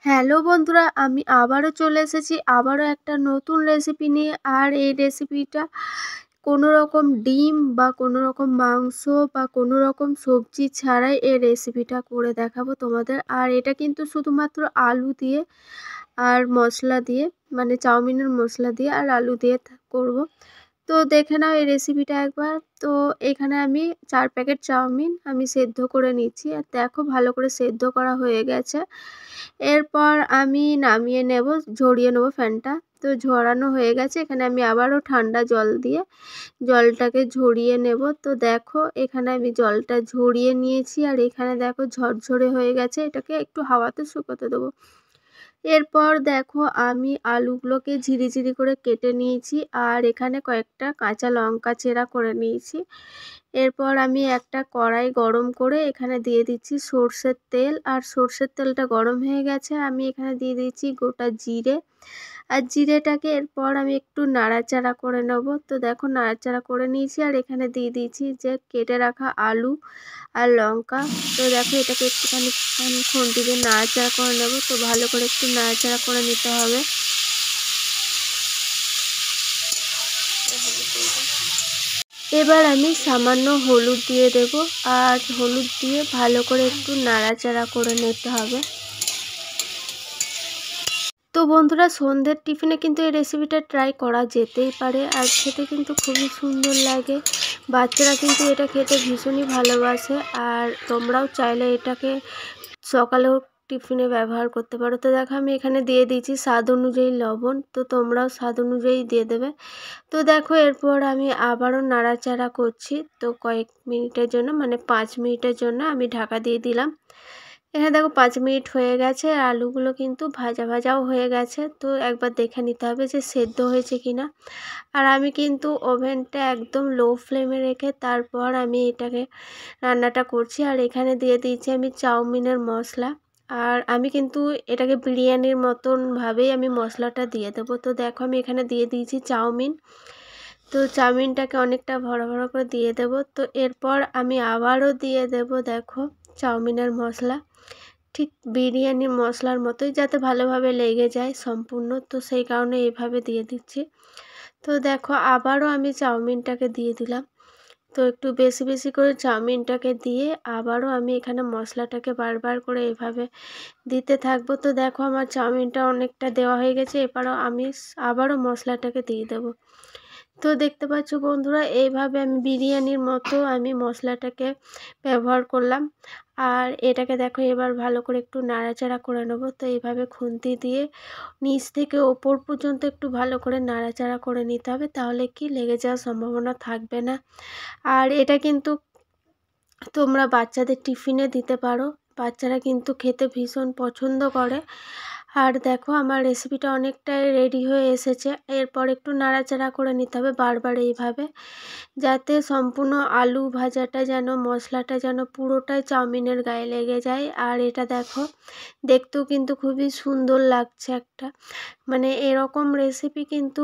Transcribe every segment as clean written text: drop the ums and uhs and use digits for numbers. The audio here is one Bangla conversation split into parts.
হ্যালো বন্ধুরা, আমি আবারও চলে এসেছি আবারও একটা নতুন রেসিপি নিয়ে। আর এই রেসিপিটা কোনো রকম ডিম বা কোনো রকম মাংস বা কোনো রকম সবজি ছাড়াই এই রেসিপিটা করে দেখাবো তোমাদের। আর এটা কিন্তু শুধুমাত্র আলু দিয়ে আর মশলা দিয়ে, মানে চাউমিনের মশলা দিয়ে আর আলু দিয়ে করব। তো দেখে নাও এই রেসিপিটা একবার। তো এখানে আমি 4 প্যাকেট চাউমিন আমি সেদ্ধ করে নিচ্ছি। আর দেখো ভালো করে সেদ্ধ করা হয়ে গেছে। এরপর আমি নামিয়ে নেব, ঝরিয়ে নেব ফ্যানটা। তো ঝরানো হয়ে গেছে। এখানে আমি আবারও ঠান্ডা জল দিয়ে জলটাকে ঝরিয়ে নেব। তো দেখো এখানে আমি জলটা ঝরিয়ে নিয়েছি। আর এখানে দেখো ঝরঝরে হয়ে গেছে, এটাকে একটু হাওয়াতে শুকোতে দেবো। এরপর দেখো আমি আলুগুলোকে ঝিরিঝিরি করে কেটে নিয়েছি। আর এখানে কয়েকটা কাঁচা লঙ্কা চেরা করে নিয়েছি। এরপর আমি একটা কড়াই গরম করে এখানে দিয়ে দিচ্ছি সর্ষের তেল। আর সর্ষের তেলটা গরম হয়ে গেছে, আমি এখানে দিয়ে দিচ্ছি গোটা জিরে। আর জিরেটাকে এরপর আমি একটু নাড়াচাড়া করে নেব। তো দেখো নাড়াচাড়া করে নিয়েছি। আর এখানে দিয়ে দিয়েছি যে কেটে রাখা আলু আর লঙ্কা। তো দেখো এটাকে একটুখানি খুন্তি দিয়ে নাড়াচাড়া করে নেব। তো ভালো করে একটু নাড়াচাড়া করে নিতে হবে। এবার আমি সামান্য হলুদ দিয়ে দেব। আর হলুদ দিয়ে ভালো করে একটু নাড়াচাড়া করে নিতে হবে। তো বন্ধুরা, সন্ধ্যের টিফিনে কিন্তু এই রেসিপিটা ট্রাই করা যেতেই পারে। আর খেতে কিন্তু খুবই সুন্দর লাগে। বাচ্চারা কিন্তু এটা খেতে ভীষণই ভালোবাসে। আর তোমরাও চাইলে এটাকে সকালেও টিফিনে ব্যবহার করতে পারো। তো দেখো আমি এখানে দিয়ে দিয়েছি স্বাদ অনুযায়ী লবণ। তো তোমরাও স্বাদ অনুযায়ী দিয়ে দেবে। তো দেখো এরপর আমি আবারও নাড়াচাড়া করছি। তো কয়েক মিনিটের জন্য, মানে 5 মিনিটের জন্য আমি ঢাকা দিয়ে দিলাম। এখানে দেখো 5 মিনিট হয়ে গেছে। আলুগুলো কিন্তু ভাজা ভাজাও হয়ে গেছে। তো একবার দেখে নিতে হবে যে সেদ্ধ হয়েছে কিনা। আর আমি কিন্তু ওভেনটা একদম লো ফ্লেমে রেখে তারপর আমি এটাকে রান্নাটা করছি। আর এখানে দিয়ে দিয়েছি আমি চাউমিনের মশলা। আর আমি কিন্তু এটাকে বিরিয়ানির মতনভাবেই আমি মশলাটা দিয়ে দেবো। তো দেখো আমি এখানে দিয়ে দিয়েছি চাউমিন। তো চাউমিনটাকে অনেকটা ভরা ভরা করে দিয়ে দেব। তো এরপর আমি আবারও দিয়ে দেব দেখো চাউমিনের মশলা, ঠিক বিরিয়ানির মশলার মতোই, যাতে ভালোভাবে লেগে যায় সম্পূর্ণ। তো সেই কারণে এইভাবে দিয়ে দিচ্ছি। তো দেখো আবারও আমি চাউমিনটাকে দিয়ে দিলাম। তো একটু বেশি বেশি করে চাউমিনটাকে দিয়ে আবারও আমি এখানে মশলাটাকে বারবার করে এভাবে দিতে থাকবো। তো দেখো আমার চাউমিনটা অনেকটা দেওয়া হয়ে গেছে। এবারও আমি আবারও মশলাটাকে দিয়ে দেবো। তো দেখতে পাচ্ছ বন্ধুরা, এইভাবে আমি বিরিয়ানির মতো আমি মশলাটাকে ব্যবহার করলাম। আর এটাকে দেখো এবার ভালো করে একটু নাড়াচাড়া করে নেব। তো এইভাবে খুন্তি দিয়ে নিচ থেকে ওপর পর্যন্ত একটু ভালো করে নাড়াচাড়া করে নিতে হবে, তাহলে কি লেগে যাওয়ার সম্ভাবনা থাকবে না। আর এটা কিন্তু তোমরা বাচ্চাদের টিফিনে দিতে পারো। বাচ্চারা কিন্তু খেতে ভীষণ পছন্দ করে। আর দেখো আমার রেসিপিটা অনেকটাই রেডি হয়ে এসেছে। এরপর একটু নাড়াচাড়া করে নিতে হবে বারবার এইভাবে, যাতে সম্পূর্ণ আলু ভাজাটা যেন, মশলাটা যেন পুরোটাই চাউমিনের গায়ে লেগে যায়। আর এটা দেখো দেখতেও কিন্তু খুবই সুন্দর লাগছে একটা, মানে এরকম রেসিপি কিন্তু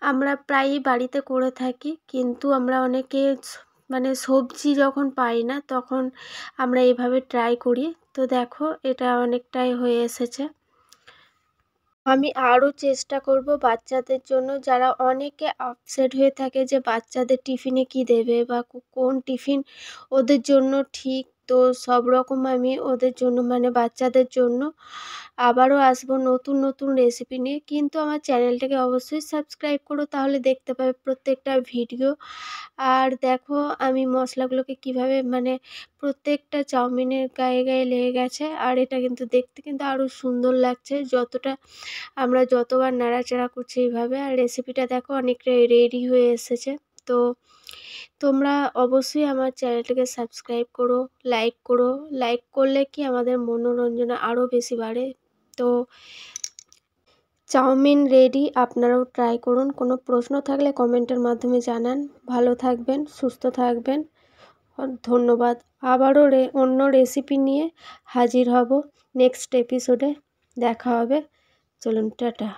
আমরা প্রায়ই বাড়িতে করে থাকি। কিন্তু আমরা অনেকে মানে সবজি যখন পাই না তখন আমরা এইভাবে ট্রাই করি। তো দেখো এটা অনেকটাই হয়ে এসেছে। আমি আরও চেষ্টা করব বাচ্চাদের জন্য, যারা অনেকে আপসেট হয়ে থাকে যে বাচ্চাদের টিফিনে কি দেবে বা কোন টিফিন ওদের জন্য ঠিক। তো সব রকম আমি ওদের জন্য, মানে বাচ্চাদের জন্য আবারও আসবো নতুন নতুন রেসিপি নিয়ে। কিন্তু আমার চ্যানেলটাকে অবশ্যই সাবস্ক্রাইব করো, তাহলে দেখতে পাবে প্রত্যেকটা ভিডিও। আর দেখো আমি মশলাগুলোকে কিভাবে, মানে প্রত্যেকটা চাউমিনের গায়ে গায়ে লেগে গেছে। আর এটা কিন্তু দেখতে কিন্তু আরও সুন্দর লাগছে আমরা যতবার নাড়াচাড়া করছি এইভাবে। আর রেসিপিটা দেখো অনেকটা রেডি হয়ে এসেছে। তো তোমরা অবশ্যই আমার চ্যানেলটাকে সাবস্ক্রাইব করো, লাইক করো। লাইক করলে কি আমাদের মনোরঞ্জন আরও বেশি বাড়ে। তো চাউমিন রেডি, আপনারাও ট্রাই করুন। কোনো প্রশ্ন থাকলে কমেন্টের মাধ্যমে জানান। ভালো থাকবেন, সুস্থ থাকবেন। ধন্যবাদ। আবারও অন্য রেসিপি নিয়ে হাজির হব নেক্সট এপিসোডে। দেখা হবে। চলুন, টাটা।